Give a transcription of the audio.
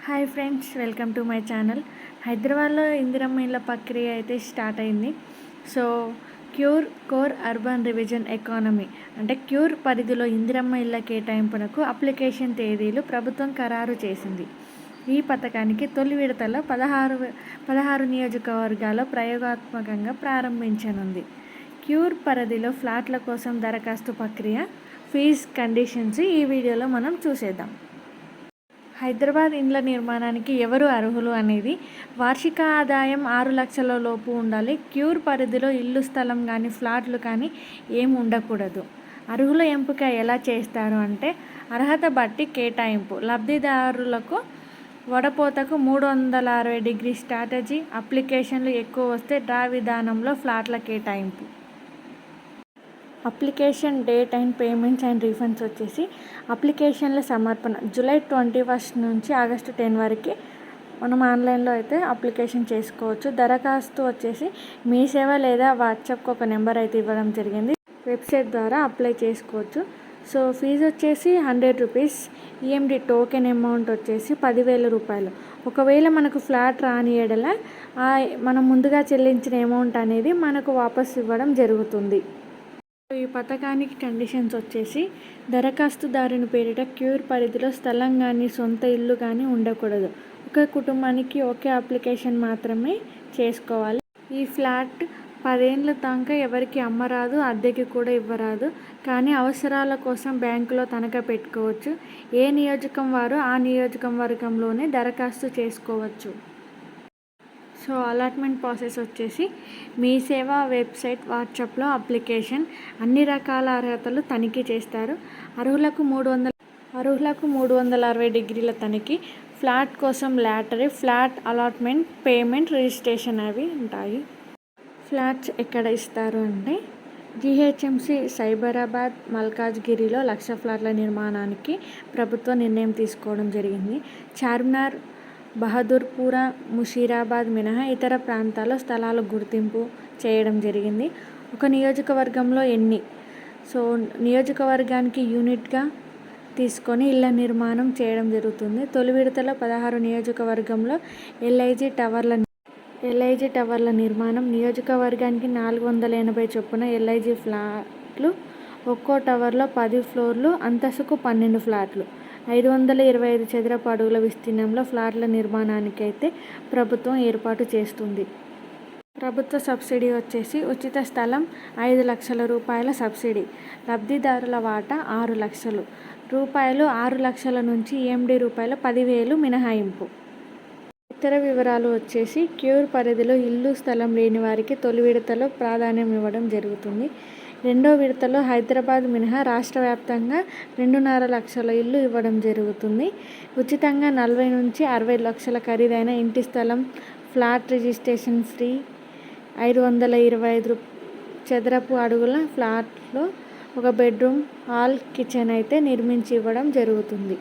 Hi friends, welcome to my channel. హైదరాబాద్లో ఇందిరమ్మ ఇళ్ళ ప్రక్రియ అయితే స్టార్ట్ అయింది. So cure core urban revision economy అంటే క్యూర్ పరిధిలో ఇందిరమ్మ ఇళ్ళ కేటాయింపునకు అప్లికేషన్ తేదీలు ప్రభుత్వం ఖరారు చేసింది. ఈ పథకానికి తొలి విడతలో 16 నియోజకవర్గాల్లో ప్రయోగాత్మకంగా ప్రారంభించనుంది. క్యూర్ పరిధిలో ఫ్లాట్ల కోసం దరఖాస్తు ప్రక్రియ, ఫీజ్, కండిషన్స్ ఈ వీడియోలో మనం చూసేద్దాం. హైదరాబాద్ ఇండ్ల నిర్మాణానికి ఎవరు అర్హులు అనేది వార్షిక ఆదాయం 6 లక్షల లోపు ఉండాలి. క్యూర్ పరిధిలో ఇల్లు, స్థలం కానీ ఫ్లాట్లు కానీ ఏమి ఉండకూడదు. అర్హుల ఎంపిక ఎలా చేస్తారు అంటే అర్హత బట్టి కేటాయింపు. లబ్ధిదారులకు వడపోతకు 360 స్ట్రాటజీ. అప్లికేషన్లు ఎక్కువ వస్తే డ్రా విధానంలో ఫ్లాట్ల కేటాయింపు. Application date and payments and refunds వచ్చేసి అప్లికేషన్ల సమర్పణ జూలై 21 నుంచి ఆగస్టు 10 వరకు మనం ఆన్లైన్లో అయితే అప్లికేషన్ చేసుకోవచ్చు. దరఖాస్తు వచ్చేసి మీ సేవ లేదా వాట్సాప్కి ఒక నెంబర్ అయితే ఇవ్వడం జరిగింది. వెబ్సైట్ ద్వారా అప్లై చేసుకోవచ్చు. సో ఫీజు వచ్చేసి 100 రూపీస్. ఈఎండి టోకెన్ అమౌంట్ వచ్చేసి 10,000 రూపాయలు. ఒకవేళ మనకు ఫ్లాట్ రాని ఎడల మనం ముందుగా చెల్లించిన అమౌంట్ అనేది మనకు వాపస్ ఇవ్వడం జరుగుతుంది. ఈ పథకానికి కండిషన్స్ వచ్చేసి దరఖాస్తుదారుని పేరిట క్యూర్ పరిధిలో స్థలం కానీ సొంత ఇల్లు కానీ ఉండకూడదు. ఒక కుటుంబానికి ఒకే అప్లికేషన్ మాత్రమే చేసుకోవాలి. ఈ ఫ్లాట్ 10 ఏళ్ళ దాకా ఎవరికి అమ్మరాదు, అద్దెకి కూడా ఇవ్వరాదు. కానీ అవసరాల కోసం బ్యాంకులో తనఖా పెట్టుకోవచ్చు. ఏ నియోజకం వారు ఆ నియోజకవర్గంలోనే దరఖాస్తు చేసుకోవచ్చు. సో అలాట్మెంట్ ప్రాసెస్ వచ్చేసి మీ సేవ వెబ్సైట్, వాట్సాప్లో అప్లికేషన్, అన్ని రకాల అర్హతలు తనిఖీ చేస్తారు. అర్హులకు 360 డిగ్రీల తనిఖీ. ఫ్లాట్ కోసం lottery, flat allotment, payment, registration అవి ఉంటాయి. ఫ్లాట్స్ ఎక్కడ ఇస్తారు అంటే జీహెచ్ఎంసీ సైబరాబాద్, మల్కాజ్గిరిలో 1,00,000 ఫ్లాట్ల నిర్మాణానికి ప్రభుత్వం నిర్ణయం తీసుకోవడం జరిగింది. చార్మినార్, బహదూర్పుర, ముషీరాబాద్ మినహా ఇతర ప్రాంతాల్లో స్థలాలు గుర్తింపు చేయడం జరిగింది. ఒక నియోజకవర్గంలో సో నియోజకవర్గానికి యూనిట్గా తీసుకొని ఇళ్ల నిర్మాణం చేయడం జరుగుతుంది. తొలి విడతలో 16 నియోజకవర్గంలో ఎల్ఐజీ టవర్ల నిర్మాణం. నియోజకవర్గానికి 480 చొప్పున ఎల్ఐజీ ఫ్లాట్లు. ఒక్కో టవర్లో 10 ఫ్లోర్లు, అంతస్తుకు 12 ఫ్లాట్లు. 525 చదరపు అడుగుల విస్తీర్ణంలో ఫ్లాట్ల నిర్మాణానికి అయితే ప్రభుత్వం ఏర్పాటు చేస్తుంది. ప్రభుత్వ సబ్సిడీ వచ్చేసి ఉచిత స్థలం 5 లక్షల రూపాయల సబ్సిడీ. లబ్ధిదారుల వాటా 6 లక్షలు రూపాయలు. 6 లక్షల నుంచి ఈఎండి రూపాయలు 10,000 మినహాయింపు. ఇతర వివరాలు వచ్చేసి క్యూర్ పరిధిలో ఇల్లు, స్థలం లేని వారికి తొలి విడతలో ప్రాధాన్యం ఇవ్వడం జరుగుతుంది. రెండో విడతలో హైదరాబాద్ మినహా రాష్ట్ర వ్యాప్తంగా 2.5 లక్షల ఇల్లు ఇవ్వడం జరుగుతుంది. ఉచితంగా 40 నుంచి 60 లక్షల ఖరీదైన ఇంటి స్థలం, ఫ్లాట్ రిజిస్ట్రేషన్ ఫ్రీ. 525 చదరపు అడుగుల ఫ్లాట్లో ఒక బెడ్రూమ్, హాల్, కిచెన్ అయితే నిర్మించి ఇవ్వడం జరుగుతుంది.